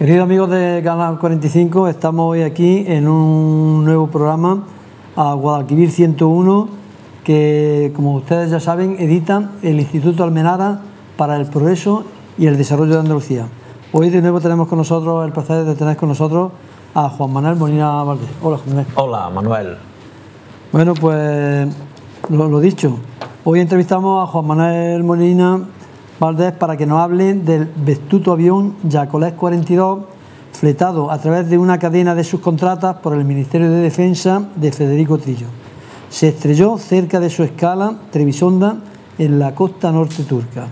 Queridos amigos de Canal 45, estamos hoy aquí en un nuevo programa a Guadalquivir 101 que, como ustedes ya saben, edita el Instituto Almenara para el Progreso y el Desarrollo de Andalucía. Hoy de nuevo tenemos con nosotros el placer de tener con nosotros a Juan Manuel Molina Valdés. Hola, Juan Manuel. Hola, Manuel. Bueno, pues lo dicho, hoy entrevistamos a Juan Manuel Molina Valdés para que nos hable del vetusto avión Yacolet 42, fletado a través de una cadena de subcontratas por el Ministerio de Defensa de Federico Trillo. Se estrelló cerca de su escala Trebisonda, en la costa norte turca.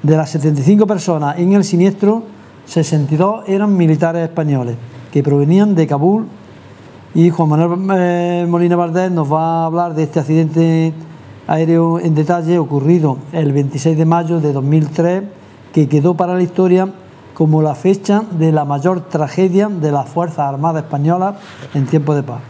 De las 75 personas en el siniestro, 62 eran militares españoles que provenían de Kabul. Y Juan Manuel Molina Valdés nos va a hablar de este accidente aéreo en detalle, ocurrido el 26 de mayo de 2003, que quedó para la historia como la fecha de la mayor tragedia de las Fuerzas Armadas Españolas en tiempos de paz.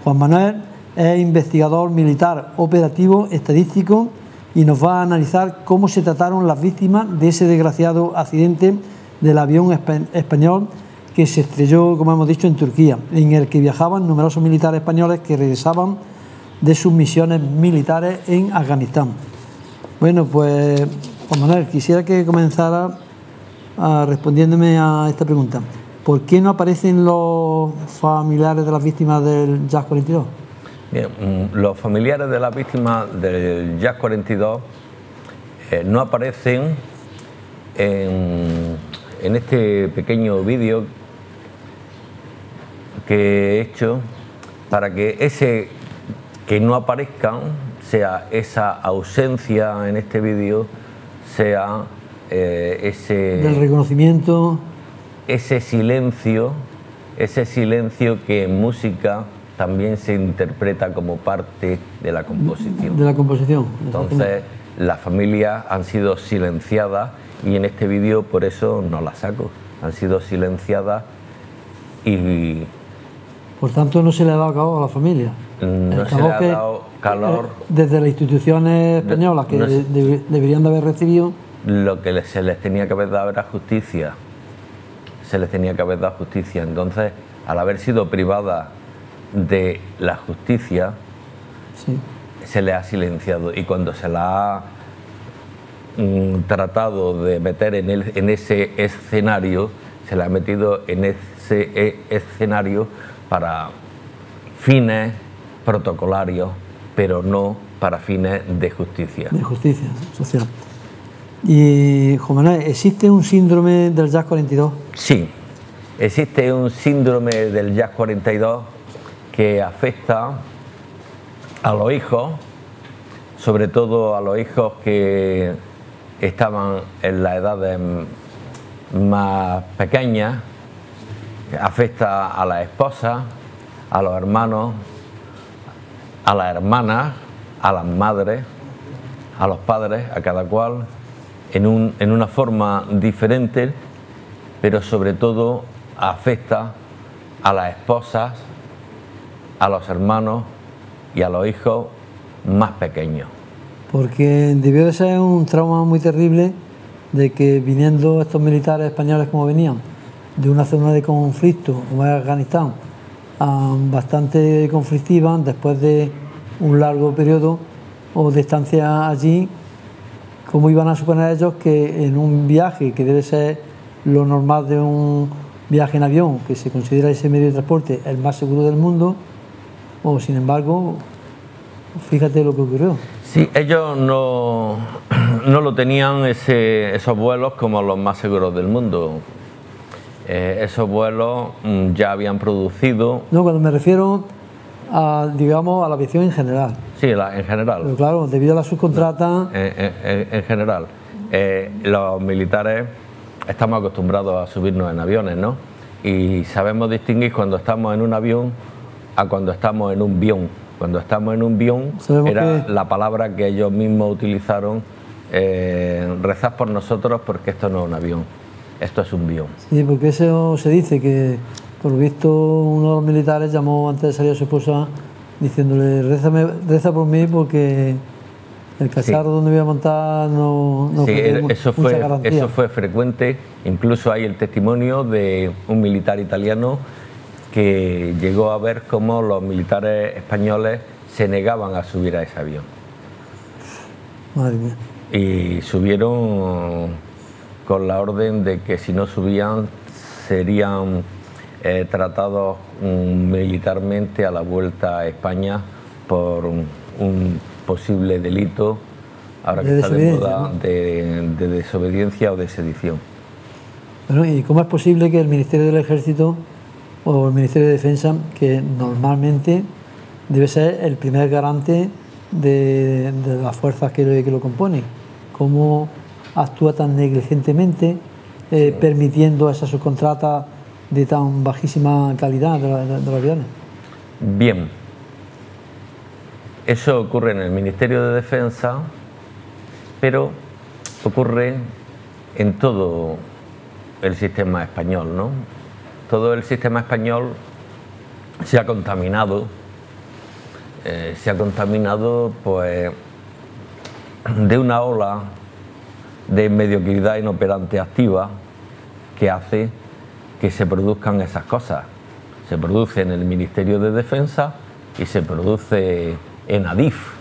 Juan Manuel es investigador militar operativo estadístico y nos va a analizar cómo se trataron las víctimas de ese desgraciado accidente del avión español que se estrelló, como hemos dicho, en Turquía, en el que viajaban numerosos militares españoles que regresaban de sus misiones militares en Afganistán. Bueno, pues Juan Manuel, quisiera que comenzara respondiéndome a esta pregunta. ¿Por qué no aparecen los familiares de las víctimas del JAS 42? Bien, los familiares de las víctimas del JAS 42 no aparecen en este pequeño vídeo que he hecho para que no aparezcan, sea esa ausencia en este vídeo, sea del reconocimiento, ese silencio que en música también se interpreta como parte de la composición. De la composición. Entonces, las familias han sido silenciadas y en este vídeo por eso no las saco. Han sido silenciadas y... Por tanto, no se le ha dado cabo a la familia. No se le ha dado calor. Desde las instituciones españolas que deberían de haber recibido. Lo que se les tenía que haber dado era justicia. Se les tenía que haber dado justicia. Entonces, al haber sido privada de la justicia, sí, se les ha silenciado. Y cuando se la ha tratado de meter en ese escenario, se la ha metido en ese escenario para fines protocolarios, pero no para fines de justicia. De justicia social. Y, Juan Manuel, ¿existe un síndrome del JAS 42? Sí, existe un síndrome del JAS 42 que afecta a los hijos, sobre todo a los hijos que estaban en las edades más pequeñas, afecta a las esposas, a los hermanos, a las hermanas, a las madres, a los padres, a cada cual, en una forma diferente, pero sobre todo afecta a las esposas, a los hermanos y a los hijos más pequeños. Porque debió de ser un trauma muy terrible de que viniendo estos militares españoles como venían, de una zona de conflicto como es Afganistán, bastante conflictiva, después de un largo periodo o de estancia allí, ¿cómo iban a suponer ellos que en un viaje que debe ser lo normal de un viaje en avión, que se considera ese medio de transporte el más seguro del mundo, o sin embargo, fíjate lo que ocurrió? Sí, ellos no lo tenían esos vuelos como los más seguros del mundo. Esos vuelos ya habían producido... No, cuando me refiero a, digamos, a la aviación en general. Sí, en general. Pero claro, debido a la subcontrata... En general. Los militares estamos acostumbrados a subirnos en aviones, ¿no? Y sabemos distinguir cuando estamos en un avión a cuando estamos en un bión. Cuando estamos en un bión era la palabra que ellos mismos utilizaron, rezad por nosotros porque esto no es un avión. Esto es un bión. Sí, porque eso se dice que, por lo visto, uno de los militares llamó antes de salir a su esposa diciéndole, reza por mí porque el cacharro donde voy a montar no sí, eso garantía. fue frecuente. Incluso hay el testimonio de un militar italiano que llegó a ver cómo los militares españoles se negaban a subir a ese avión. Madre mía. Y subieron con la orden de que si no subían serían tratados militarmente a la vuelta a España por un posible delito, ahora que está de moda, ¿no? de desobediencia o de sedición. Bueno, ¿y cómo es posible que el Ministerio del Ejército o el Ministerio de Defensa, que normalmente debe ser el primer garante de las fuerzas que lo componen, cómo actúa tan negligentemente, permitiendo esas subcontratas de tan bajísima calidad de los aviones? Bien, eso ocurre en el Ministerio de Defensa, pero ocurre en todo el sistema español, ¿no? Todo el sistema español se ha contaminado pues de una ola de mediocridad inoperante activa que hace que se produzcan esas cosas. Se produce en el Ministerio de Defensa y se produce en Adif.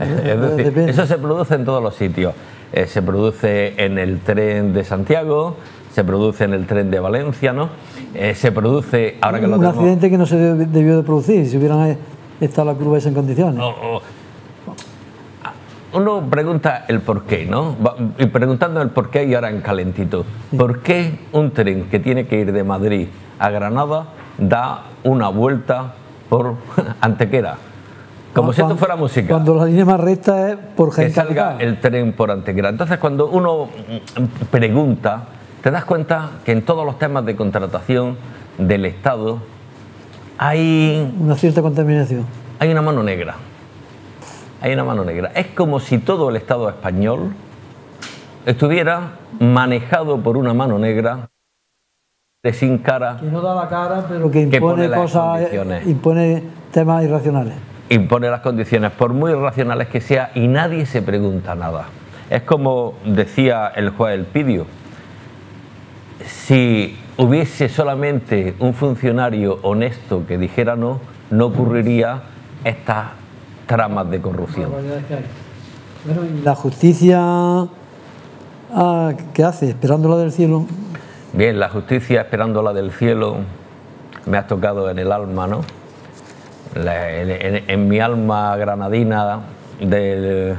Es decir, eso se produce en todos los sitios. Se produce en el tren de Santiago, se produce en el tren de Valencia, ¿no? Se produce, ahora que lo tenemos... Un accidente que no se debió de producir, si hubieran estado la curva esa en condiciones. Uno pregunta el por qué, ¿no? Y preguntando el por qué y ahora en calentito. Sí. ¿Por qué un tren que tiene que ir de Madrid a Granada da una vuelta por Antequera? Como si esto fuera música. Cuando la línea más recta es por que salga el tren por Antequera. Entonces, cuando uno pregunta, te das cuenta que en todos los temas de contratación del Estado hay... una cierta contaminación. Hay una mano negra. Hay una mano negra. Es como si todo el Estado español estuviera manejado por una mano negra de sin cara. Que no da la cara, pero que impone cosas, impone temas irracionales. Impone las condiciones, por muy irracionales que sea, y nadie se pregunta nada. Es como decía el juez Elpidio, si hubiese solamente un funcionario honesto que dijera no, no ocurriría estas tramas de corrupción. Bueno, ¿y la justicia qué hace? ¿Esperándola del cielo? Bien, la justicia esperándola del cielo me ha tocado en el alma, ¿no? En mi alma granadina de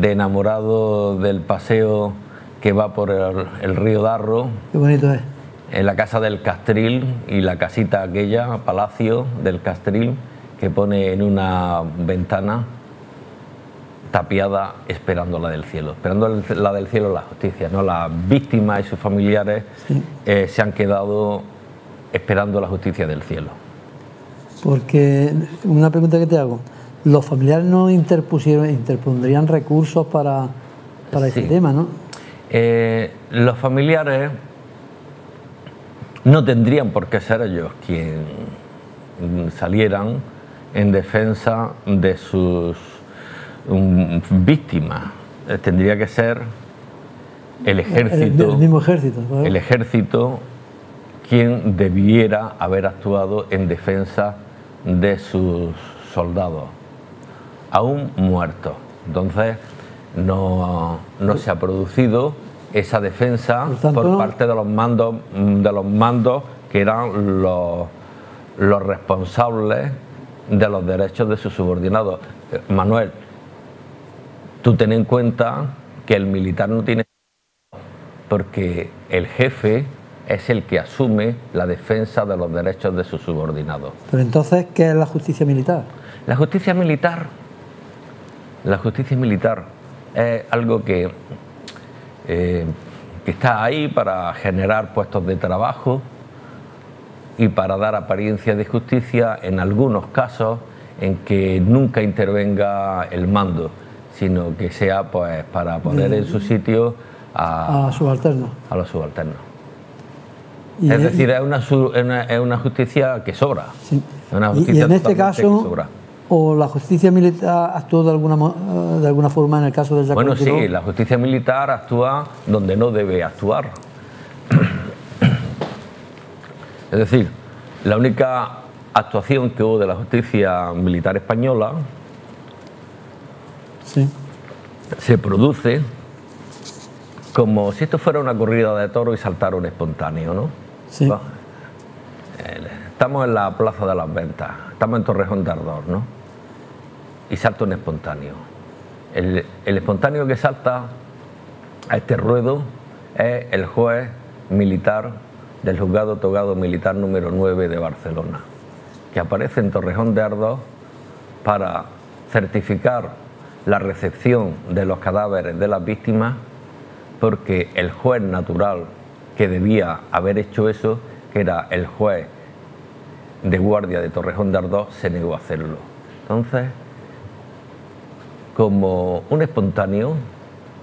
enamorado del paseo que va por el río Darro. Qué bonito es. En la casa del Castril y la casita aquella, Palacio del Castril, que pone en una ventana tapiada esperando la del cielo. Esperando la del cielo la justicia, ¿no? Las víctimas y sus familiares sí. Se han quedado esperando la justicia del cielo. Porque, una pregunta que te hago, ¿los familiares no interpondrían recursos para sí. Este tema, no? Los familiares no tendrían por qué ser ellos quienes salieran en defensa de sus víctimas. Tendría que ser el ejército, el mismo ejército, ¿verdad? El ejército quien debiera haber actuado en defensa de sus soldados, aún muertos. Entonces no se ha producido esa defensa por parte de los mandos que eran los responsables de los derechos de sus subordinados. Manuel, tú ten en cuenta que el militar no tiene, porque el jefe es el que asume la defensa de los derechos de sus subordinados. Pero entonces, ¿qué es la justicia militar? La justicia militar es algo que está ahí para generar puestos de trabajo y para dar apariencia de justicia en algunos casos en que nunca intervenga el mando, sino que sea pues para poner en su sitio a subalternos. A los subalternos. Es decir, es una justicia que sobra. Sí. Es una justicia y en este caso, ¿O la justicia militar actuó de alguna forma en el caso de Jack Bueno, 42? sí, la justicia militar actúa donde no debe actuar. Es decir, la única actuación que hubo de la justicia militar española sí. se produce como si esto fuera una corrida de toros y saltar un espontáneo, ¿no? Sí. Estamos en la Plaza de las Ventas, estamos en Torrejón de Ardoz, ¿no? Y salta un espontáneo. El espontáneo que salta a este ruedo es el juez militar del Juzgado Togado Militar número 9 de Barcelona, que aparece en Torrejón de Ardoz para certificar la recepción de los cadáveres de las víctimas, porque el juez natural que debía haber hecho eso, que era el juez de guardia de Torrejón de Ardoz, se negó a hacerlo. Entonces, como un espontáneo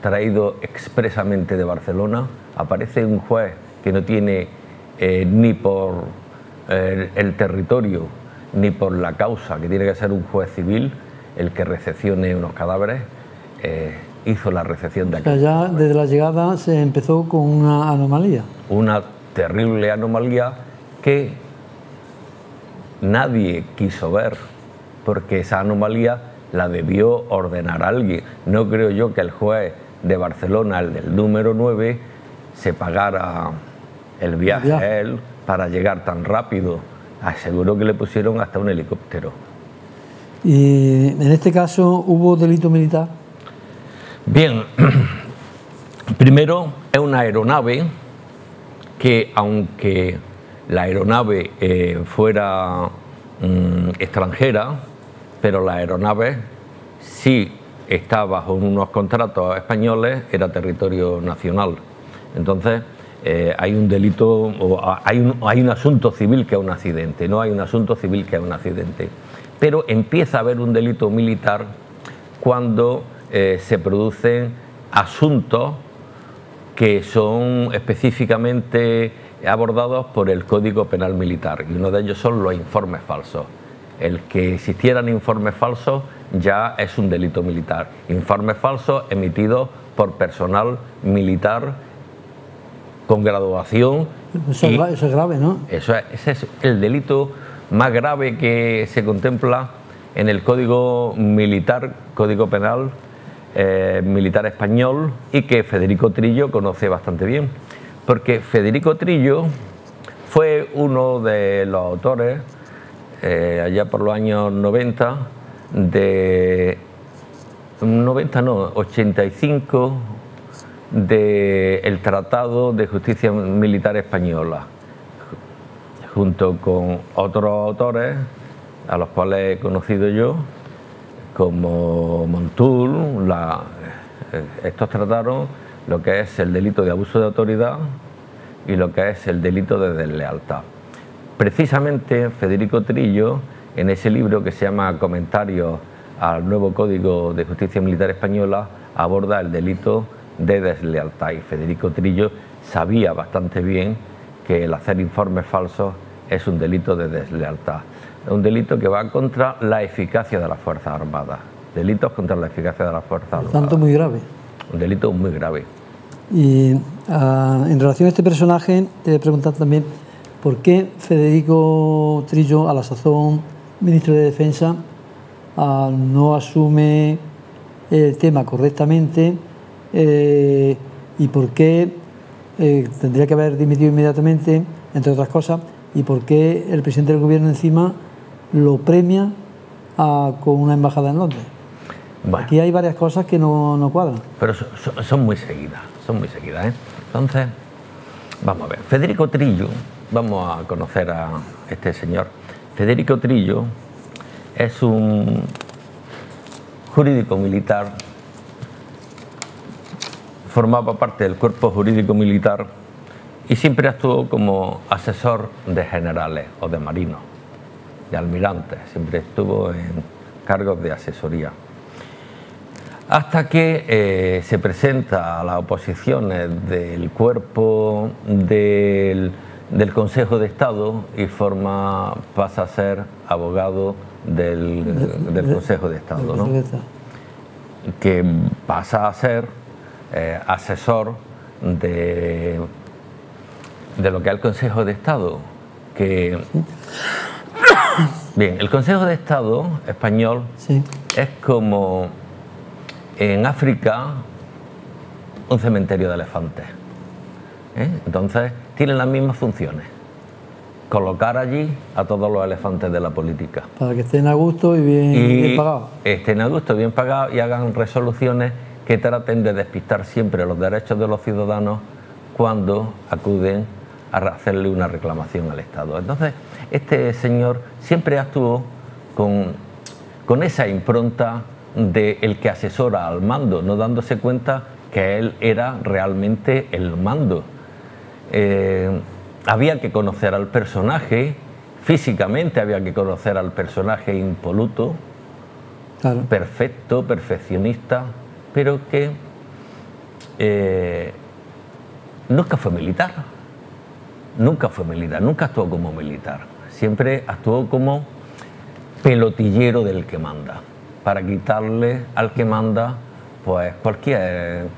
traído expresamente de Barcelona, aparece un juez que no tiene ni por el territorio ni por la causa, que tiene que ser un juez civil el que recepcione unos cadáveres, hizo la recepción de aquí. O sea, ya desde la llegada se empezó con una anomalía. Una terrible anomalía que nadie quiso ver, porque esa anomalía la debió ordenar alguien. No creo yo que el juez de Barcelona, el del número 9, se pagara el viaje a él para llegar tan rápido. Aseguró que le pusieron hasta un helicóptero. ¿Y en este caso hubo delito militar? Bien, primero es una aeronave que, aunque la aeronave fuera extranjera, pero la aeronave sí está bajo unos contratos españoles, era territorio nacional. Entonces hay un delito, o hay un asunto civil que es un accidente, no hay un asunto civil que es un accidente. Pero empieza a haber un delito militar cuando se producen asuntos que son específicamente abordados por el Código Penal Militar, y uno de ellos son los informes falsos. El que existieran informes falsos ya es un delito militar. Informes falsos emitidos por personal militar con graduación. Eso es grave, ¿no? Ese es el delito más grave que se contempla en el Código Militar, Código Penal Militar español, y que Federico Trillo conoce bastante bien, porque Federico Trillo fue uno de los autores allá por los años 85 del Tratado de Justicia Militar Española, junto con otros autores a los cuales he conocido yo, como Montul. Estos trataron lo que es el delito de abuso de autoridad y lo que es el delito de deslealtad. Precisamente Federico Trillo, en ese libro que se llama Comentarios al nuevo Código de Justicia Militar Española, aborda el delito de deslealtad, y Federico Trillo sabía bastante bien que el hacer informes falsos es un delito de deslealtad, un delito que va contra la eficacia de las Fuerzas Armadas, delitos contra la eficacia de las Fuerzas Armadas. Por tanto, muy grave. Un delito muy grave. Y en relación a este personaje, te voy a preguntar también por qué Federico Trillo, a la sazón ministro de Defensa, no asume el tema correctamente, y por qué tendría que haber dimitido inmediatamente, entre otras cosas, y por qué el presidente del gobierno encima lo premia con una embajada en Londres. Bueno, aquí hay varias cosas que no cuadran. Pero son muy seguidas, ¿eh? Entonces, vamos a ver. Federico Trillo, vamos a conocer a este señor. Federico Trillo es un jurídico militar, formaba parte del cuerpo jurídico militar y siempre actuó como asesor de generales o de marinos, de almirantes, siempre estuvo en cargos de asesoría. Hasta que se presenta a las oposiciones del cuerpo del del Consejo de Estado y pasa a ser abogado del Consejo de Estado, ¿no? Que pasa a ser asesor de lo que es el Consejo de Estado. Bien, el Consejo de Estado español es como en África un cementerio de elefantes. Entonces tienen las mismas funciones: colocar allí a todos los elefantes de la política para que estén a gusto y bien pagados. Estén a gusto, bien pagados, y hagan resoluciones que traten de despistar siempre los derechos de los ciudadanos cuando acuden a hacerle una reclamación al Estado. Entonces este señor siempre actuó con esa impronta de el que asesora al mando, no dándose cuenta que él era realmente el mando. Había que conocer al personaje, físicamente había que conocer al personaje impoluto, claro, perfecto, perfeccionista, pero que nunca fue militar, nunca actuó como militar, siempre actuó como pelotillero del que manda, para quitarle al que manda pues cualquier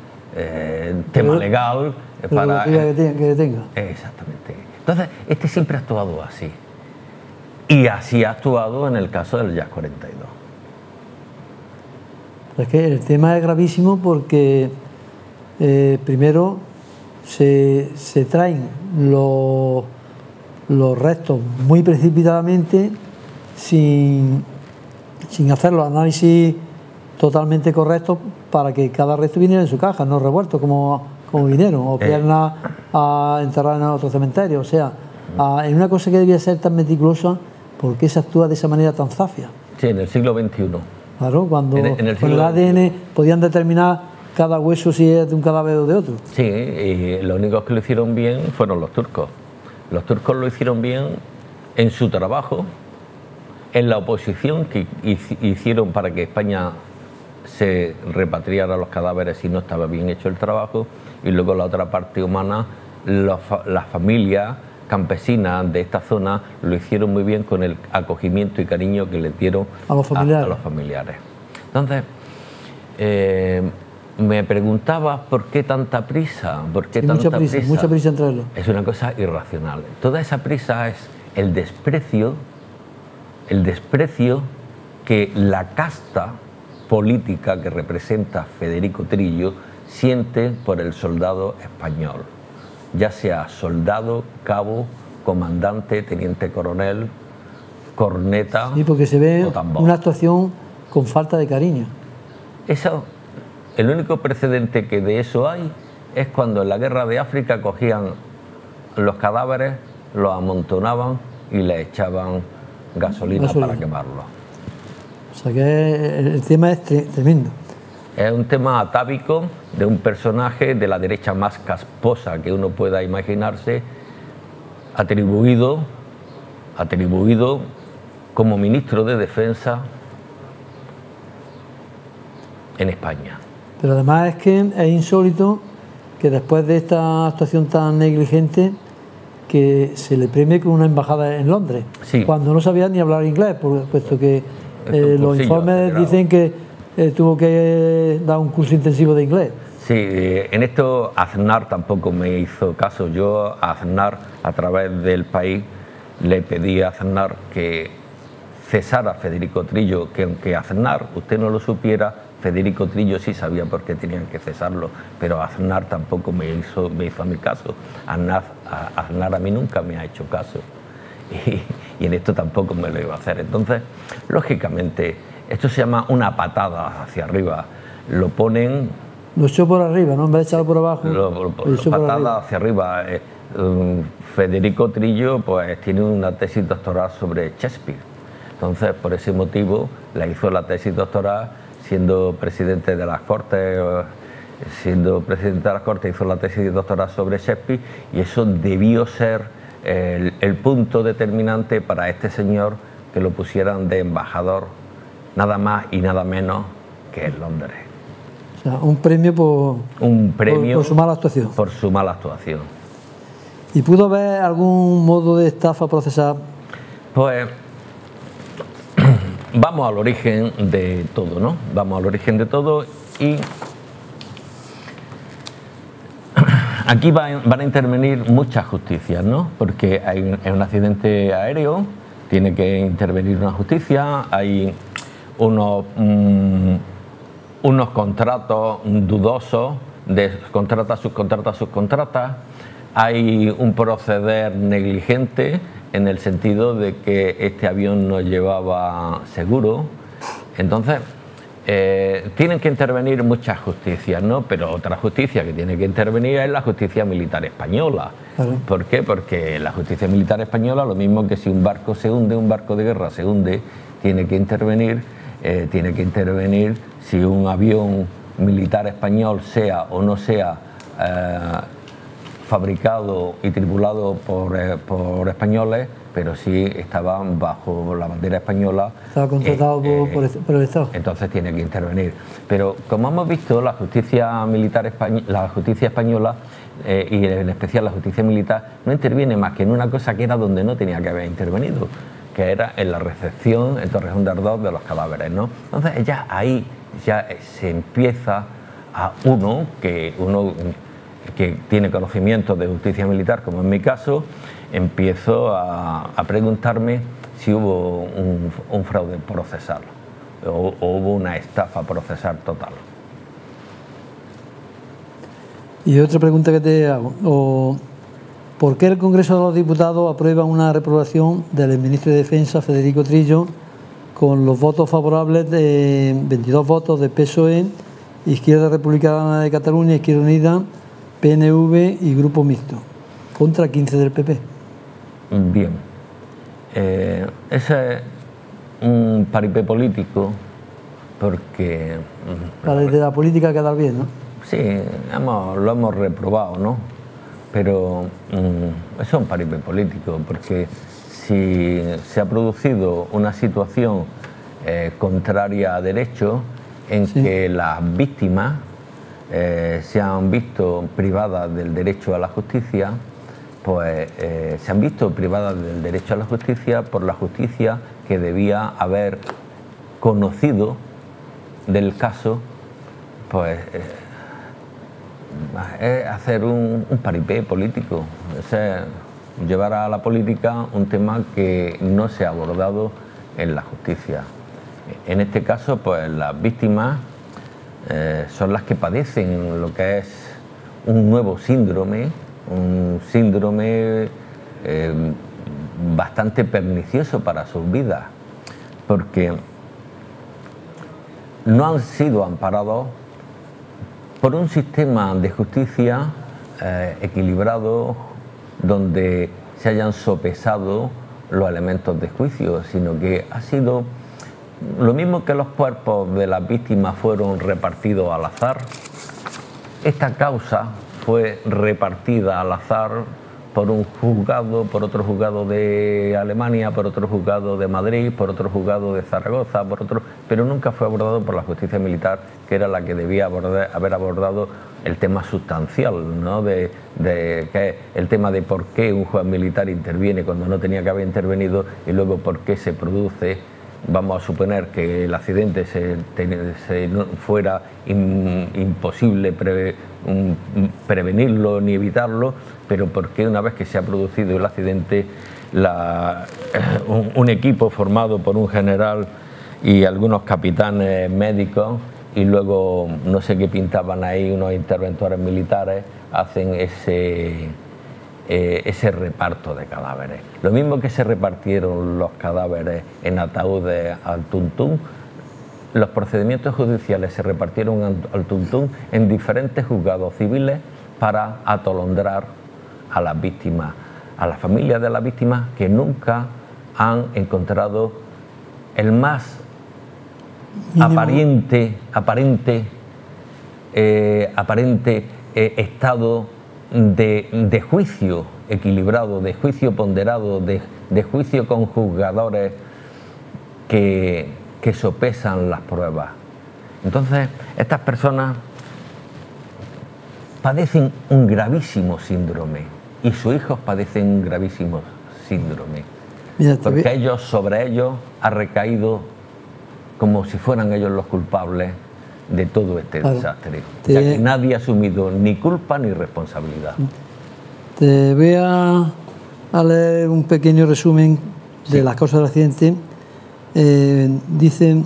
tema legal para que tenga. Exactamente. Entonces este siempre ha actuado así, y así ha actuado en el caso del Jazz 42. Es que el tema es gravísimo porque primero se traen los restos muy precipitadamente, sin hacer los análisis totalmente correctos para que cada resto viniera en su caja, no revuelto como vinieron, o piernas a enterrar en otro cementerio. O sea, en una cosa que debía ser tan meticulosa, ¿por qué se actúa de esa manera tan zafia? Sí, en el siglo XXI. Claro, cuando con el ADN podían determinar cada hueso si es de un cadáver o de otro. Sí, y los únicos que lo hicieron bien fueron los turcos. Los turcos lo hicieron bien en su trabajo, en la oposición que hicieron para que España se repatriara los cadáveres si no estaba bien hecho el trabajo, y luego la otra parte humana, las familias campesinas de esta zona lo hicieron muy bien con el acogimiento y cariño que les dieron a los familiares. Entonces, me preguntabas por qué tanta prisa, mucha prisa en traerlo. Es una cosa irracional. Toda esa prisa es el desprecio que la casta política que representa Federico Trillo siente por el soldado español, ya sea soldado, cabo, comandante, teniente coronel, corneta. Sí, porque se ve una actuación con falta de cariño. El único precedente que de eso hay es cuando en la guerra de África cogían los cadáveres, los amontonaban y le echaban gasolina para quemarlos. O sea que el tema es tremendo. Es un tema atávico de un personaje de la derecha más casposa que uno pueda imaginarse, atribuido como ministro de Defensa en España. Pero además es que es insólito que después de esta actuación tan negligente que se le premie con una embajada en Londres, cuando no sabía ni hablar inglés, puesto que los informes dicen que tuvo que dar un curso intensivo de inglés. Sí, en esto Aznar tampoco me hizo caso. Yo a Aznar, a través del País, le pedí a Aznar que cesara a Federico Trillo, que aunque Aznar, usted no lo supiera, Federico Trillo sí sabía por qué tenían que cesarlo, pero Aznar tampoco me hizo a mi caso. Aznar a mí nunca me ha hecho caso, y en esto tampoco me lo iba a hacer. Entonces, lógicamente, esto se llama una patada hacia arriba. Lo ponen... Lo echó por arriba, ¿no? En vez de echarlo por abajo. Patada hacia arriba. Federico Trillo pues tiene una tesis doctoral sobre Shakespeare. Entonces, por ese motivo, le hizo la tesis doctoral siendo presidente de las Cortes. Hizo la tesis doctoral sobre Shakespeare, y eso debió ser el punto determinante para este señor, que lo pusieran de embajador, nada más y nada menos que en Londres. O sea, un premio por su mala actuación. Por su mala actuación. ¿Y pudo haber algún modo de estafa procesal? Pues vamos al origen de todo, ¿no? Vamos al origen de todo y aquí van a intervenir muchas justicias, ¿no? Porque hay un accidente aéreo, tiene que intervenir una justicia, hay unos contratos dudosos de contratas, subcontratas, hay un proceder negligente en el sentido de que este avión no llevaba seguro. Entonces, tienen que intervenir muchas justicias, ¿no? Pero otra justicia que tiene que intervenir es la justicia militar española. Claro. ¿Por qué? Porque la justicia militar española, lo mismo que si un barco se hunde, un barco de guerra se hunde, tiene que intervenir si un avión militar español, sea o no sea fabricado y tripulado por españoles, pero sí estaban bajo la bandera española. Estaba contratado por el Estado. Entonces tiene que intervenir. Pero como hemos visto, la justicia militar la justicia española y en especial la justicia militar no interviene más que en una cosa que era donde no tenía que haber intervenido, que era en la recepción en Torrejón de Ardoz de los cadáveres, ¿no? Entonces ya ahí ya se empieza a uno que tiene conocimiento de justicia militar, como en mi caso, empiezo a preguntarme si hubo un fraude procesal o hubo una estafa procesal total. Y otra pregunta que te hago, ¿por qué el Congreso de los Diputados aprueba una reprobación del ministro de Defensa, Federico Trillo, con los votos favorables de 22 votos de PSOE, Izquierda Republicana de Cataluña, Izquierda Unida, PNV y Grupo Mixto, contra 15 del PP? Bien, ese es un paripé político, porque... Desde la política quedar bien, ¿no? Sí, lo hemos reprobado, ¿no? Pero eso es un paripé político, porque si se ha producido una situación contraria a derecho, en que las víctimas se han visto privadas del derecho a la justicia, pues se han visto privadas del derecho a la justicia por la justicia que debía haber conocido del caso, pues es hacer un paripé político, es llevar a la política un tema que no se ha abordado en la justicia. En este caso, pues las víctimas son las que padecen lo que es un nuevo síndrome, un síndrome bastante pernicioso para sus vidas, porque no han sido amparados por un sistema de justicia equilibrado, donde se hayan sopesado los elementos de juicio, sino que ha sido lo mismo que los cuerpos de las víctimas fueron repartidos al azar. Esta causa fue repartida al azar por un juzgado, por otro juzgado de Alemania, por otro juzgado de Madrid, por otro juzgado de Zaragoza, pero nunca fue abordado por la justicia militar, que era la que debía haber abordado el tema sustancial, ¿no? que es el tema de por qué un juez militar interviene cuando no tenía que haber intervenido, y luego por qué se produce. Vamos a suponer que el accidente fuera imposible prevenirlo ni evitarlo, pero ¿por qué una vez que se ha producido el accidente un equipo formado por un general y algunos capitanes médicos, y luego no sé qué pintaban ahí unos interventores militares, hacen ese reparto de cadáveres? Lo mismo que se repartieron los cadáveres en ataúdes al tuntún, los procedimientos judiciales se repartieron al tuntún en diferentes juzgados civiles para atolondrar a las víctimas, a las familias de las víctimas, que nunca han encontrado el más aparente estado de juicio equilibrado, de juicio ponderado, de juicio con juzgadores que sopesan las pruebas. Entonces, estas personas padecen un gravísimo síndrome, y sus hijos padecen un gravísimo síndrome. Mira, Porque sobre ellos ha recaído como si fueran ellos los culpables de todo este desastre. Ya que nadie ha asumido ni culpa ni responsabilidad. Te voy a leer un pequeño resumen de las causas del accidente. Dicen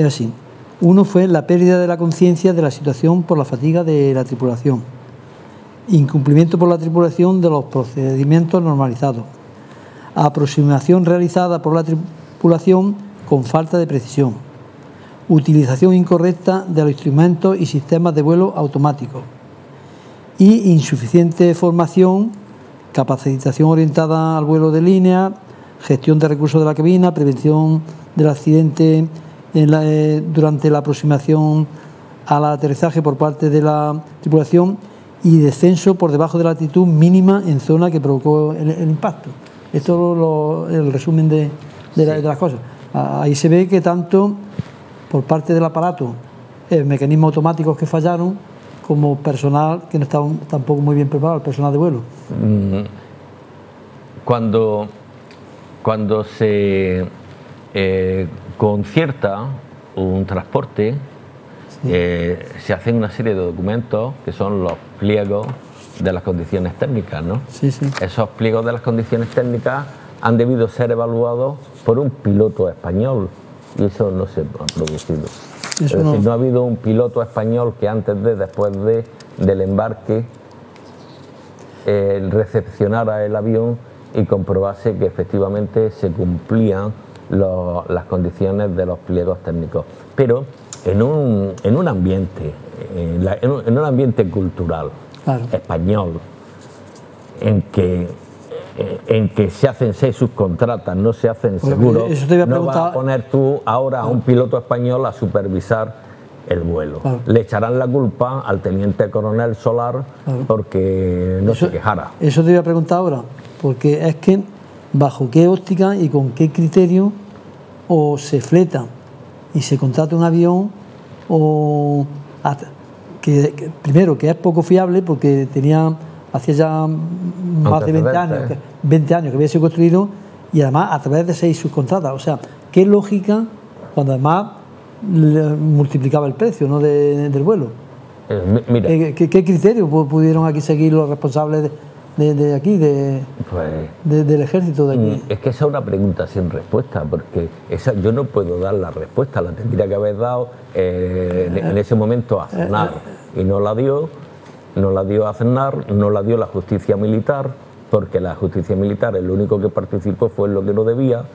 así: uno fue la pérdida de la conciencia de la situación por la fatiga de la tripulación, incumplimiento por la tripulación de los procedimientos normalizados, aproximación realizada por la tripulación con falta de precisión, utilización incorrecta de los instrumentos y sistemas de vuelo automáticos y insuficiente formación, capacitación orientada al vuelo de línea, gestión de recursos de la cabina, prevención del accidente durante la aproximación al aterrizaje por parte de la tripulación y descenso por debajo de la altitud mínima en zona que provocó el impacto. Esto es el resumen de las cosas. Ahí se ve que tanto por parte del aparato, mecanismos automáticos que fallaron, como personal que no estaba tampoco muy bien preparado, el personal de vuelo. Cuando se concierta un transporte, se hacen una serie de documentos que son los pliegos de las condiciones técnicas, ¿no? Sí, sí. Esos pliegos de las condiciones técnicas han debido ser evaluados por un piloto español y eso no se ha producido. Es decir, no ha habido un piloto español que antes después del embarque recepcionara el avión y comprobase que efectivamente se cumplían las condiciones de los pliegos técnicos. Pero en un ambiente cultural, claro, español, en que se hacen 6 subcontratas, no se hacen seguros, no vas a poner tú ahora a un piloto español a supervisar el vuelo. Claro. Le echarán la culpa al teniente coronel Solar, claro, porque no se quejara. Eso te iba a preguntar ahora, porque es que bajo qué óptica y con qué criterio o se fleta y se contrata un avión, o primero que es poco fiable porque hacía ya más de 20 años que había sido construido, y además a través de 6 subcontratas. O sea, qué lógica cuando además multiplicaba el precio, ¿no?, del vuelo. Mira, ¿Qué criterio pudieron aquí seguir los responsables de aquí, del ejército de aquí? Es que esa es una pregunta sin respuesta, porque yo no puedo dar la respuesta, la tendría que haber dado en ese momento a Aznar, y no la dio Aznar, no la dio la justicia militar, porque la justicia militar, el único que participó fue en lo que no debía,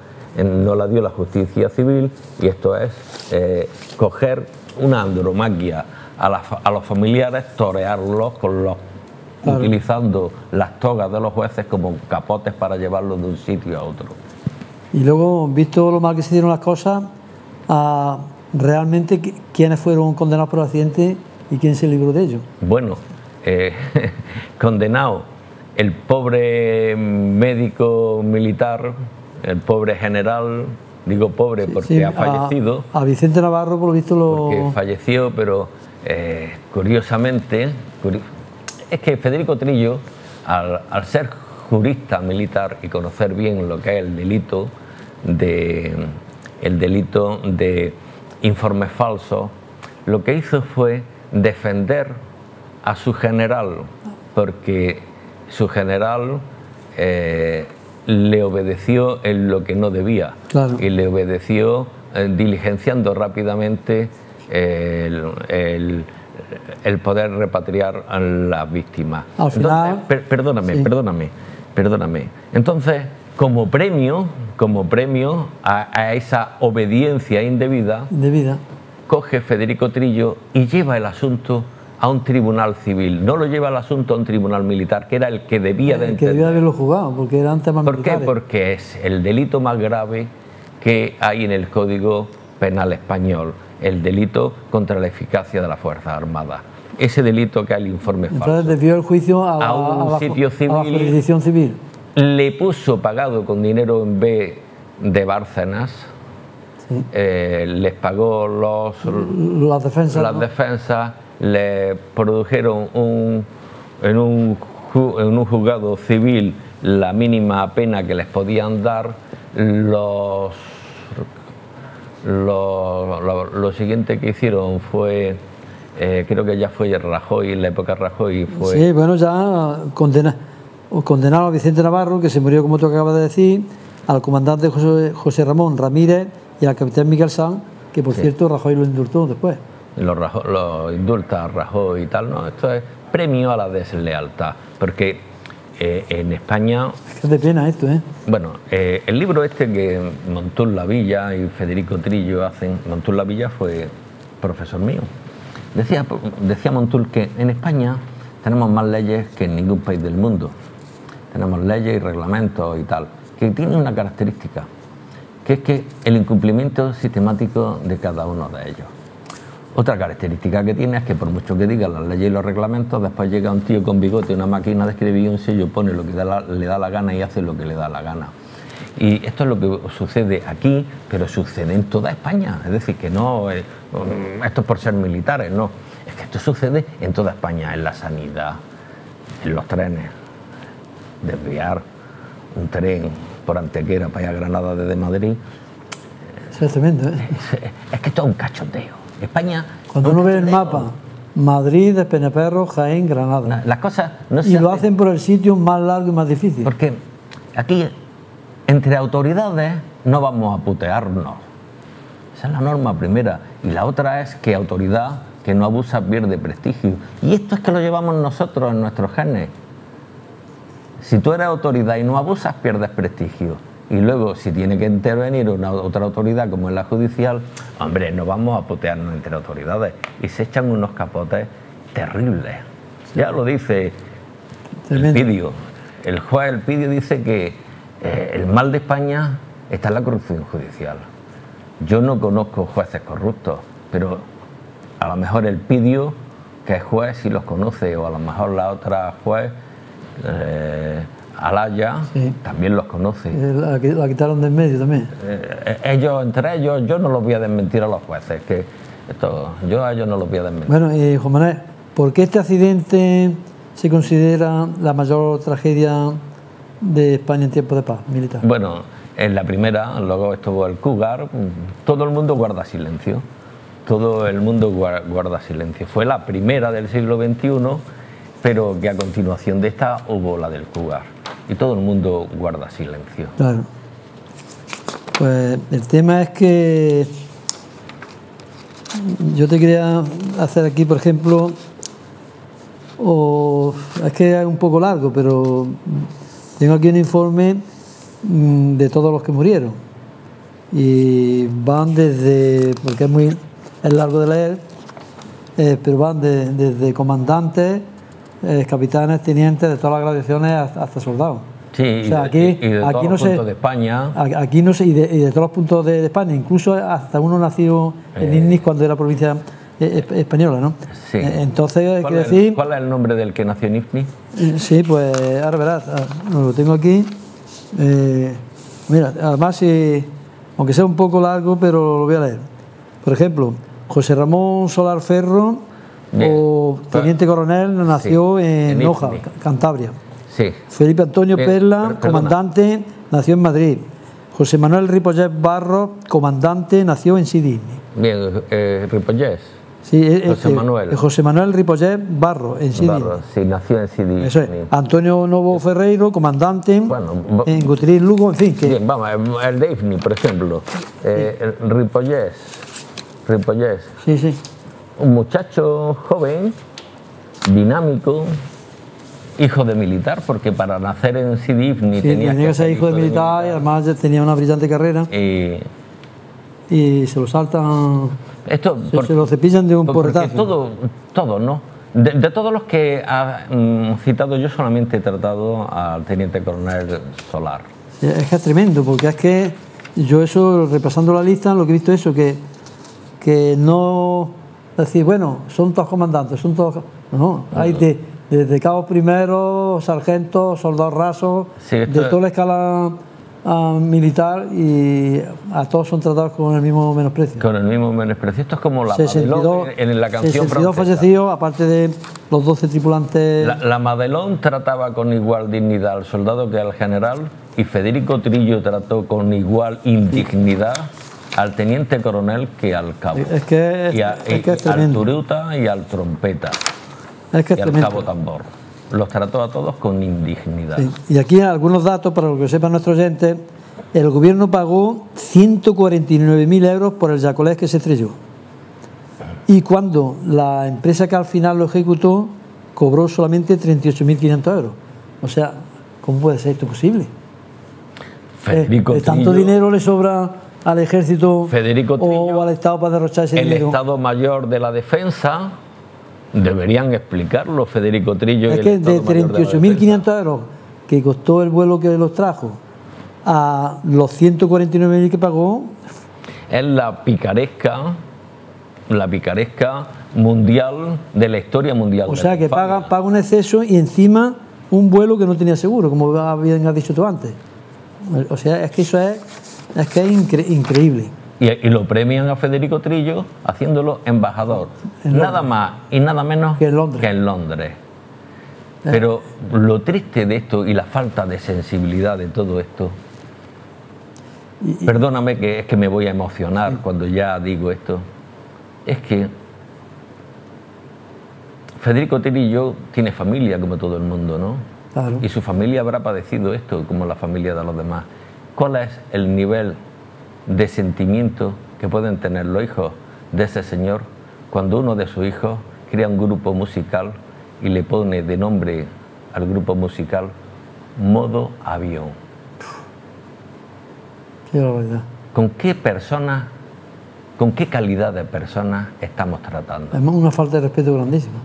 no la dio la justicia civil, y esto es coger una andromaquia a los familiares, torearlos claro, utilizando las togas de los jueces como capotes para llevarlos de un sitio a otro. Y luego, visto lo mal que se dieron las cosas, realmente ¿quiénes fueron condenados por el accidente y quién se libró de ello? Bueno, condenado el pobre médico militar, el pobre general, digo pobre porque ha fallecido. A Vicente Navarro, por lo visto, porque falleció, pero curiosamente, es que Federico Trillo, al ser jurista militar y conocer bien lo que es el delito de informes falsos, lo que hizo fue defender a su general, porque su general le obedeció en lo que no debía, claro, y le obedeció diligenciando rápidamente el poder repatriar a las víctimas. Al final, perdóname. Entonces, como premio a esa obediencia indebida, coge Federico Trillo y lleva el asunto a un tribunal civil. No lo lleva el asunto a un tribunal militar, que era el que debía de entender. Que debía haberlo jugado, porque eran temas militares. ¿Por qué? Porque es el delito más grave que hay en el Código Penal español, el delito contra la eficacia de las Fuerzas Armadas. Ese delito que hay el informe falso. Entonces desvió el juicio a un sitio civil, a la jurisdicción civil. Le puso pagado con dinero en B de Bárcenas. Sí. Les pagó las defensas, le produjeron en un en un juzgado civil la mínima pena que les podían dar, lo siguiente que hicieron fue, creo que ya fue Rajoy, en la época de Rajoy fue... Sí, bueno, ya condenaron a Vicente Navarro, que se murió, como tú acabas de decir, al comandante José Ramón Ramírez y al capitán Miguel Sanz, que por cierto Rajoy lo indultó después. Lo indulta Rajoy y tal, no, esto es premio a la deslealtad, porque en España... Es que es de pena esto, ¿eh? Bueno, el libro este que Montús Lavilla y Federico Trillo hacen, Montús Lavilla fue profesor mío, decía Montús que en España tenemos más leyes que en ningún país del mundo, tenemos leyes y reglamentos y tal, que tienen una característica, que es que el incumplimiento sistemático de cada uno de ellos. Otra característica que tiene es que por mucho que digan las leyes y los reglamentos, después llega un tío con bigote, una máquina de escribir y un sello, pone lo que le da la gana y hace lo que le da la gana. Y esto es lo que sucede aquí, pero sucede en toda España. Es decir, que no, esto es por ser militares, no. Es que esto sucede en toda España, en la sanidad, en los trenes. Desviar un tren por Antequera para ir a Granada desde Madrid. Eso es tremendo, ¿eh? Es que esto es un cachondeo. España... Cuando uno ve el mapa, Madrid, Despeñaperro, Jaén, Granada. Las cosas no y lo hacen por el sitio más largo y más difícil. Porque aquí, entre autoridades, no vamos a putearnos. Esa es la norma primera. Y la otra es que autoridad que no abusa pierde prestigio. Y esto es que lo llevamos nosotros en nuestros genes. Si tú eres autoridad y no abusas, pierdes prestigio. Y luego, si tiene que intervenir otra autoridad, como es la judicial, hombre, no vamos a putearnos entre autoridades. Y se echan unos capotes terribles. Sí. Ya lo dice Elpidio. El juez Elpidio dice que el mal de España está en la corrupción judicial. Yo no conozco jueces corruptos, pero a lo mejor Elpidio, que es juez, sí los conoce, o a lo mejor la otra juez... Alaya, sí, también los conoce. La quitaron de en medio también. Entre ellos, yo no los voy a desmentir a los jueces, que yo a ellos no los voy a desmentir. Bueno, Juan Manuel, ¿por qué este accidente se considera la mayor tragedia de España en tiempos de paz militar? Bueno, en la primera, luego estuvo el Cougar, todo el mundo guarda silencio. Todo el mundo guarda silencio. Fue la primera del siglo XXI, pero que a continuación de esta hubo la del Cougar. Y todo el mundo guarda silencio. Claro. Pues el tema es que yo te quería hacer aquí, por ejemplo, es que es un poco largo, pero tengo aquí un informe de todos los que murieron. Y van desde, porque es largo de leer, pero van desde comandantes, capitanes, tenientes, de todas las graduaciones hasta soldados. Sí, o sea, aquí, y de todos los puntos de España. Aquí no sé, y de todos los puntos de España, incluso hasta uno nació en Ignis cuando era provincia española, ¿no? Sí. Entonces, quiero decir... ¿Cuál es el nombre del que nació en Ignis? Sí, pues ahora verás, lo tengo aquí. Mira, además, aunque sea un poco largo, pero lo voy a leer. Por ejemplo, José Ramón Solar Ferro, teniente coronel, nació en Noja, Cantabria. Sí. Felipe Antonio Perla, comandante, nació en Madrid. José Manuel Ripollet Barros, comandante, nació en Sidini. Bien, Ripollet. Sí, José Manuel Ripollet Barros, en Sidini. Sí, nació en Sidini. Eso es. Antonio Novo Ferreiro, comandante, en Gutriz, Lugo, en fin. Bien, vamos, el de Ifni, por ejemplo. Ripollet. Sí, sí. Un muchacho joven, dinámico, hijo de militar, porque para nacer en Sidifni tenía que ser hijo de militar, y además tenía una brillante carrera. Y se lo saltan, se lo cepillan de un porretazo. Todo, ¿no? De todos los que ha citado, yo solamente he tratado al teniente coronel Solar. Sí, es que es tremendo, porque es que yo eso, repasando la lista, lo que he visto es eso, que no... decir, bueno, son todos comandantes, son todos... No, hay desde cabos primeros, sargentos, soldados rasos, sí, de toda la escala militar y a todos son tratados con el mismo menosprecio. Con el mismo menosprecio. Esto es como la 62, Madelón en la canción 62 francesa. fallecidos, aparte de los 12 tripulantes. La Madelón trataba con igual dignidad al soldado que al general, y Federico Trillo trató con igual indignidad al teniente coronel que al cabo. Es que es al tremendo. turuta y al trompeta Es que es y al tremendo. cabo tambor. Los trató a todos con indignidad. Sí. Y aquí algunos datos para que sepan nuestros oyentes. El gobierno pagó 149.000 euros por el Jacolés que se estrelló. Y cuando la empresa que al final lo ejecutó cobró solamente 38.500 euros. O sea, ¿cómo puede ser esto posible? Federico ¿Tanto Trillo, dinero le sobra al ejército Federico Trillo, o al Estado para derrochar ese el dinero? Estado Mayor de la Defensa, deberían explicarlo, Federico Trillo. Es y que el de Estado Mayor de la 38.500 euros que costó el vuelo que los trajo a los 149.000 que pagó. Es la picaresca mundial de la historia mundial. O de sea la que infamia. paga un exceso y encima un vuelo que no tenía seguro, como bien has dicho tú antes. O sea, es que eso es increíble. Y lo premian a Federico Trillo haciéndolo embajador. En Londres. Nada más y nada menos Que en Londres. Pero lo triste de esto y la falta de sensibilidad de todo esto, perdóname que es que me voy a emocionar cuando ya digo esto, es que Federico Trillo tiene familia como todo el mundo, ¿no? Claro. Y su familia habrá padecido esto como la familia de los demás. ¿Cuál es el nivel de sentimiento que pueden tener los hijos de ese señor cuando uno de sus hijos crea un grupo musical y le pone de nombre al grupo musical Modo Avión? Qué barbaridad. ¿Con qué personas, con qué calidad de personas estamos tratando? Es una falta de respeto grandísima.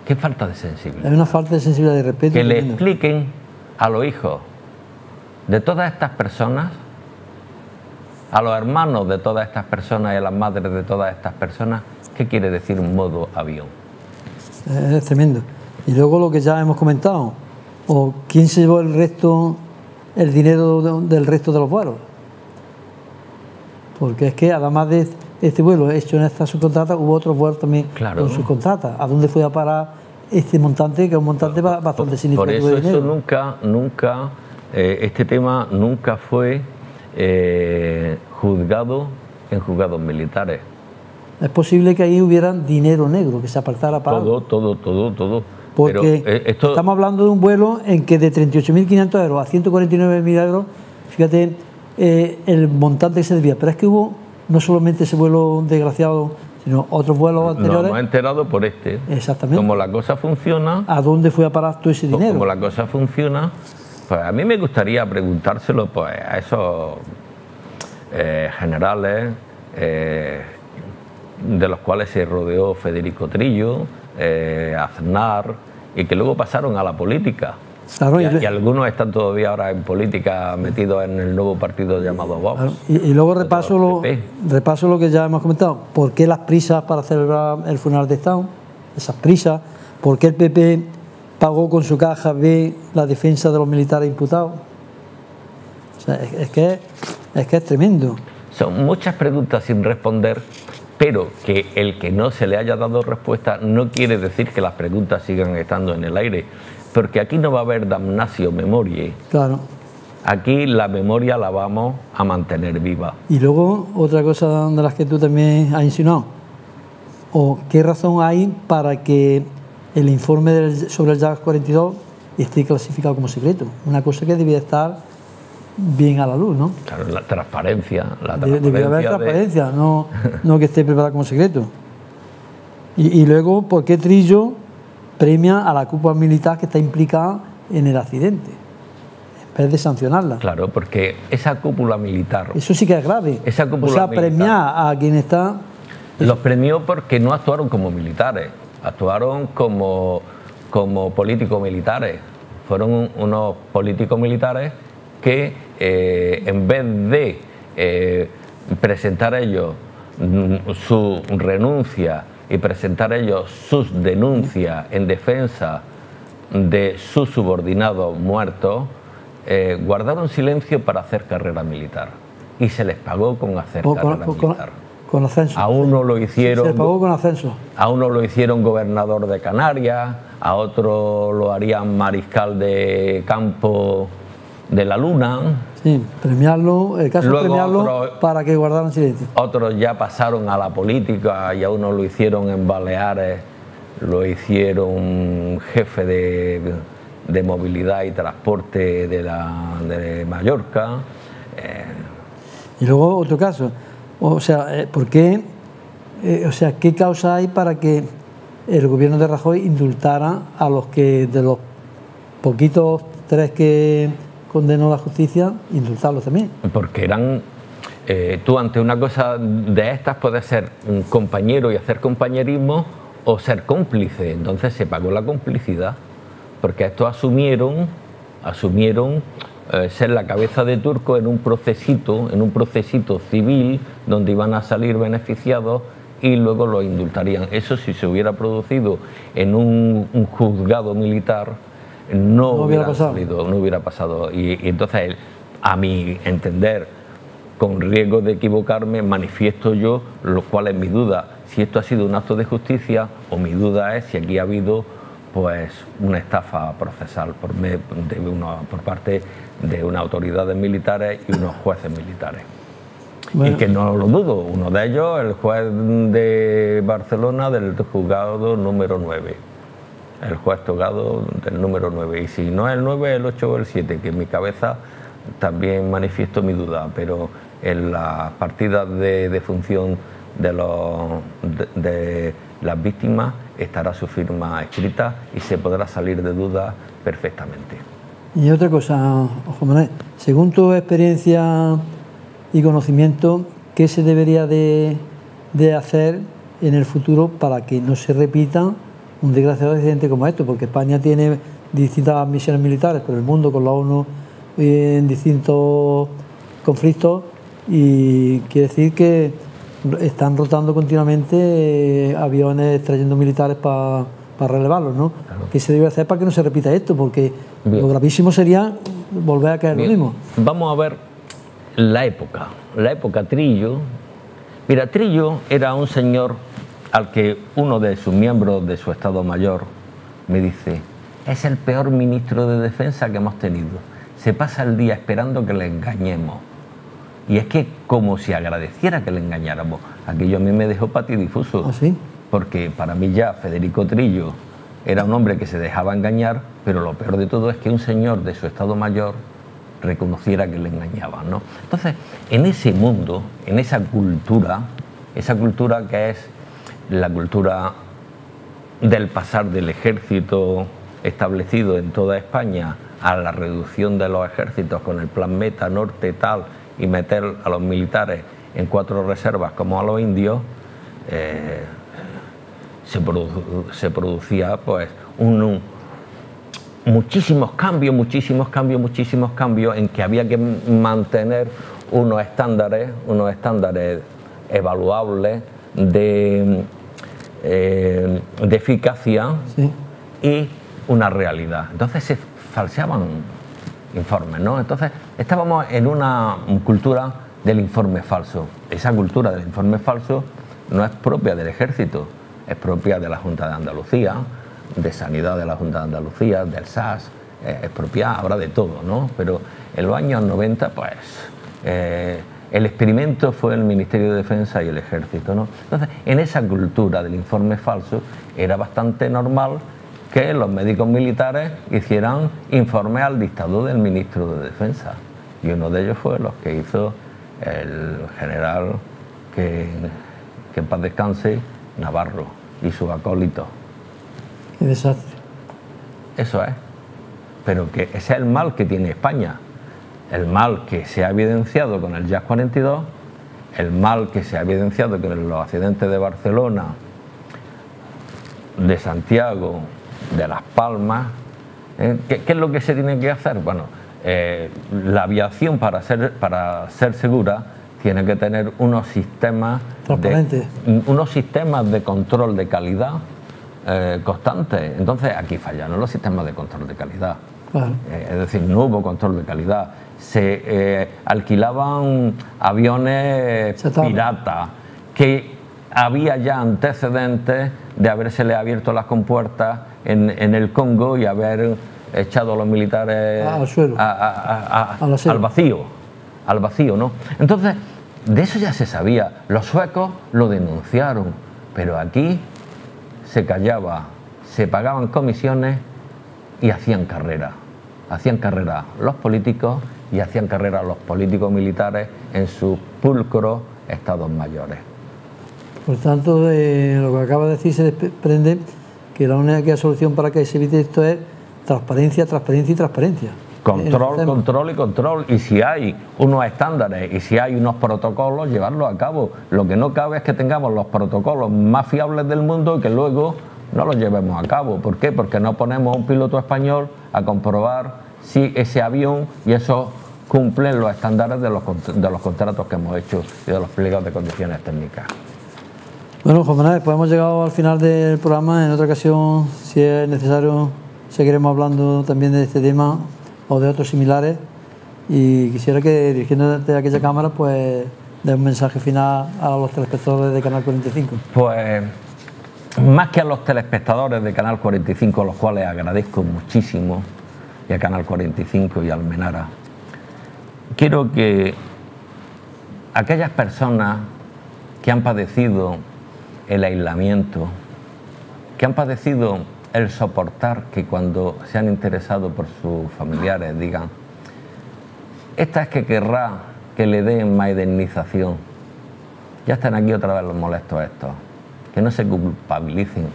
¿Qué falta de sensibilidad? Es una falta de sensibilidad y de respeto. Que le tremenda. expliquen a los hijos de todas estas personas, a los hermanos de todas estas personas y a las madres de todas estas personas, qué quiere decir modo avión. Es tremendo. Y luego lo que ya hemos comentado, o quién se llevó el dinero del resto de los vuelos. Porque es que además de este vuelo hecho en esta subcontrata, hubo otros vuelos también Claro. con subcontrata. ¿A dónde fue a parar este montante, que es un montante bastante significativo Por de eso dinero? nunca, este tema nunca fue juzgado en juzgados militares. Es posible que ahí hubiera dinero negro, que se apartara para algo. Todo. Porque Pero, esto, estamos hablando de un vuelo en que de 38.500 euros a 149.000 euros, fíjate el montante que se debía. Pero es que hubo no solamente ese vuelo desgraciado, sino otros vuelos nos anteriores. hemos enterado por este. Exactamente. Como la cosa funciona, ¿A dónde fue a parar todo ese dinero? como la cosa funciona, pues a mí me gustaría preguntárselo pues a esos generales de los cuales se rodeó Federico Trillo, Aznar, y que luego pasaron a la política. Claro, Y algunos están todavía ahora en política metidos en el nuevo partido llamado Vox. claro, y luego de repaso los lo, PP. repaso lo que ya hemos comentado. ¿Por qué las prisas para celebrar el funeral de Estado? Esas prisas. ¿Por qué el PP pagó con su caja B la defensa de los militares imputados? O sea, es que es tremendo. Son muchas preguntas sin responder, pero que el que no se le haya dado respuesta no quiere decir que las preguntas sigan estando en el aire, porque aquí no va a haber damnatio memoriae. Claro. Aquí la memoria la vamos a mantener viva. Y luego, otra cosa de las que tú también has insinuado, o qué razón hay para que el informe sobre el JAS 42 esté clasificado como secreto. Una cosa que debía estar bien a la luz, ¿no? Claro, la transparencia. Debía haber transparencia, no que esté preparado como secreto. Y luego, ¿por qué Trillo premia a la cúpula militar que está implicada en el accidente, en vez de sancionarla? Claro, porque esa cúpula militar... Eso sí que es grave. Esa cúpula o sea, militar premiar a quien está... los premió porque no actuaron como militares, actuaron como políticos militares. Fueron unos políticos militares que en vez de presentar ellos su renuncia y presentar ellos sus denuncias en defensa de sus subordinados muertos, guardaron silencio para hacer carrera militar y se les pagó con hacer carrera militar. Con ascenso. A uno lo hicieron. Se pagó con ascenso. A uno lo hicieron gobernador de Canarias, a otro lo harían mariscal de campo de la Luna. Sí, premiarlo, el caso Luego es premiarlo para que guardaran silencio. Otros ya pasaron a la política y a uno lo hicieron en Baleares, lo hicieron jefe de movilidad y transporte de Mallorca. Y luego otro caso, o sea, ¿por qué? O sea, ¿qué causa hay para que el gobierno de Rajoy indultara a los que, de los poquitos 3 que condenó la justicia, indultarlos también? Porque eran... tú ante una cosa de estas puedes ser un compañero y hacer compañerismo o ser cómplice. Entonces se pagó la complicidad, porque estos asumieron ser la cabeza de turco en un procesito civil donde iban a salir beneficiados y luego lo indultarían. Eso, si se hubiera producido en un juzgado militar, no hubiera pasado. Y entonces, a mi entender, con riesgo de equivocarme, manifiesto yo cuál es mi duda, si esto ha sido un acto de justicia o mi duda es si aquí ha habido pues una estafa procesal por parte de unas autoridades militares y unos jueces militares. Bueno. Y que no lo dudo, uno de ellos, el juez de Barcelona del juzgado número 9, el juez togado del número 9, y si no es el 9, el 8 o el 7, que en mi cabeza también manifiesto mi duda, pero en las partidas de defunción de las víctimas estará su firma escrita y se podrá salir de dudas perfectamente. Y otra cosa, Juan Manuel, según tu experiencia y conocimiento, ¿qué se debería de hacer en el futuro para que no se repita un desgraciado accidente como esto? Porque España tiene distintas misiones militares por el mundo, con la ONU, en distintos conflictos, y quiere decir que están rotando continuamente aviones trayendo militares para relevarlos, ¿no? Claro. ¿Qué se debe hacer para que no se repita esto? Porque bien, lo gravísimo sería volver a caer bien, lo mismo. Vamos a ver la época Trillo. Mira, Trillo era un señor al que uno de sus miembros de su Estado Mayor me dice: es el peor ministro de Defensa que hemos tenido. Se pasa el día esperando que le engañemos. Y es que como si agradeciera que le engañáramos. Aquello a mí me dejó patidifuso. ¿Ah, sí? Porque para mí ya Federico Trillo era un hombre que se dejaba engañar, pero lo peor de todo es que un señor de su Estado Mayor reconociera que le engañaban, ¿no? Entonces, en ese mundo, en esa cultura que es la cultura del pasar del ejército establecido en toda España a la reducción de los ejércitos con el plan Meta, Norte, tal, y meter a los militares en 4 reservas como a los indios, se producía pues muchísimos cambios en que había que mantener unos estándares evaluables de eficacia, sí, y una realidad. Entonces se falseaban informes, ¿no? Entonces estábamos en una cultura del informe falso. Esa cultura del informe falso no es propia del ejército, es propia de la Junta de Andalucía, de Sanidad de la Junta de Andalucía, del SAS, es propia ahora de todo, ¿no? Pero en los años 90, pues, el experimento fue el Ministerio de Defensa y el Ejército, ¿no? Entonces, en esa cultura del informe falso era bastante normal que los médicos militares hicieran informes al dictado del ministro de Defensa. Y uno de ellos fue los que hizo el general, que en paz descanse, Navarro, y sus acólitos. Qué desastre. Eso es. Pero que ese es el mal que tiene España. El mal que se ha evidenciado con el Jazz 42, el mal que se ha evidenciado con los accidentes de Barcelona, de Santiago, de Las Palmas. ¿Qué es lo que se tiene que hacer? Bueno, la aviación para ser segura tiene que tener unos sistemas de control de calidad constantes. Entonces aquí fallaron los sistemas de control de calidad. Claro. Es decir, no hubo control de calidad. Se alquilaban aviones piratas, que había ya antecedentes de habérsele abierto las compuertas en el Congo y haber echado a los militares al suelo, al vacío, ¿no? Entonces, de eso ya se sabía. Los suecos lo denunciaron, pero aquí se callaba, se pagaban comisiones y hacían carrera. Hacían carrera los políticos y hacían carrera los políticos militares en sus pulcros estados mayores. Por tanto, de lo que acaba de decir se desprende que la única solución para que se evite esto es transparencia, transparencia y transparencia. Control, control y control. Y si hay unos estándares y si hay unos protocolos, llevarlos a cabo. Lo que no cabe es que tengamos los protocolos más fiables del mundo y que luego no los llevemos a cabo. ¿Por qué? Porque no ponemos a un piloto español a comprobar si ese avión y eso cumplen los estándares de los contratos que hemos hecho y de los pliegos de condiciones técnicas. Bueno, Juan Manuel, pues hemos llegado al final del programa. En otra ocasión, si es necesario, seguiremos hablando también de este tema o de otros similares. Y quisiera que, dirigiéndote a aquella cámara, pues dé un mensaje final a los telespectadores de Canal 45. Pues más que a los telespectadores de Canal 45, a los cuales agradezco muchísimo, y a Canal 45 y a Almenara, quiero que aquellas personas que han padecido el aislamiento, que han padecido el soportar que cuando se han interesado por sus familiares digan: esta es que querrá que le den más indemnización. Ya están aquí otra vez los molestos estos. Que no se culpabilicen.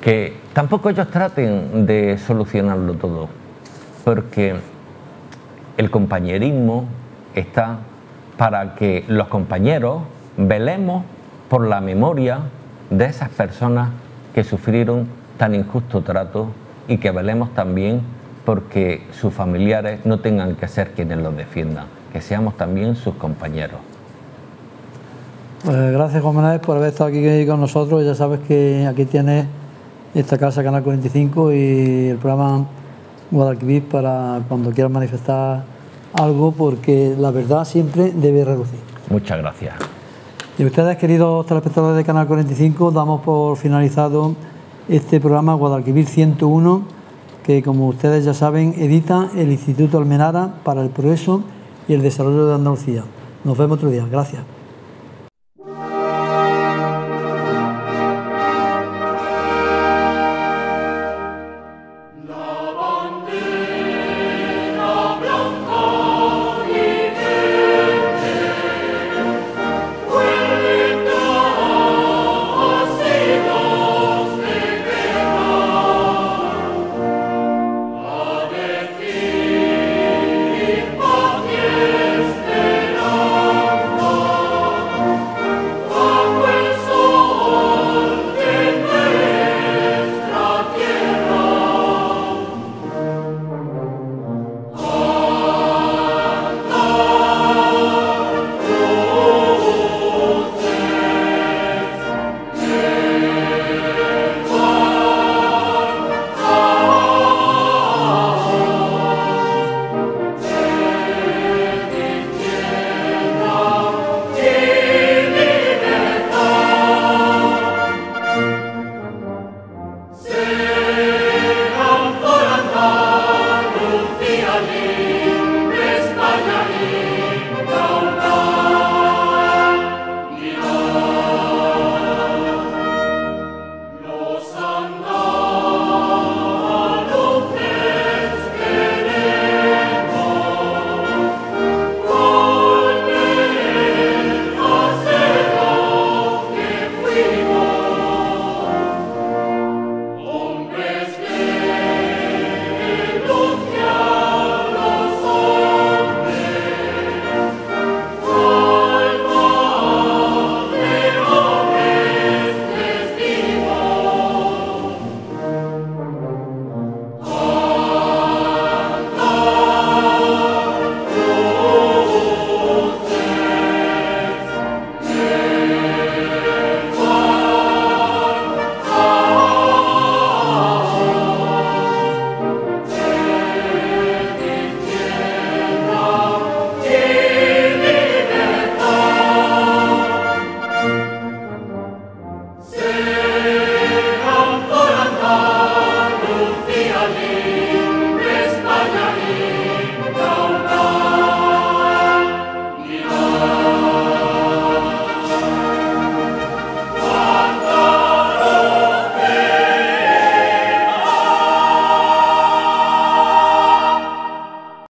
Que tampoco ellos traten de solucionarlo todo, porque el compañerismo está para que los compañeros velemos por la memoria de esas personas que sufrieron tan injusto trato y que velemos también porque sus familiares no tengan que ser quienes los defiendan, que seamos también sus compañeros. Pues gracias, Juan Manuel, por haber estado aquí con nosotros. Ya sabes que aquí tienes esta casa, Canal 45, y el programa Guadalquivir para cuando quieras manifestar algo, porque la verdad siempre debe relucir. Muchas gracias. Y ustedes, queridos telespectadores de Canal 45, damos por finalizado este programa Guadalquivir 101, que, como ustedes ya saben, edita el Instituto Almenara para el Progreso y el Desarrollo de Andalucía. Nos vemos otro día. Gracias.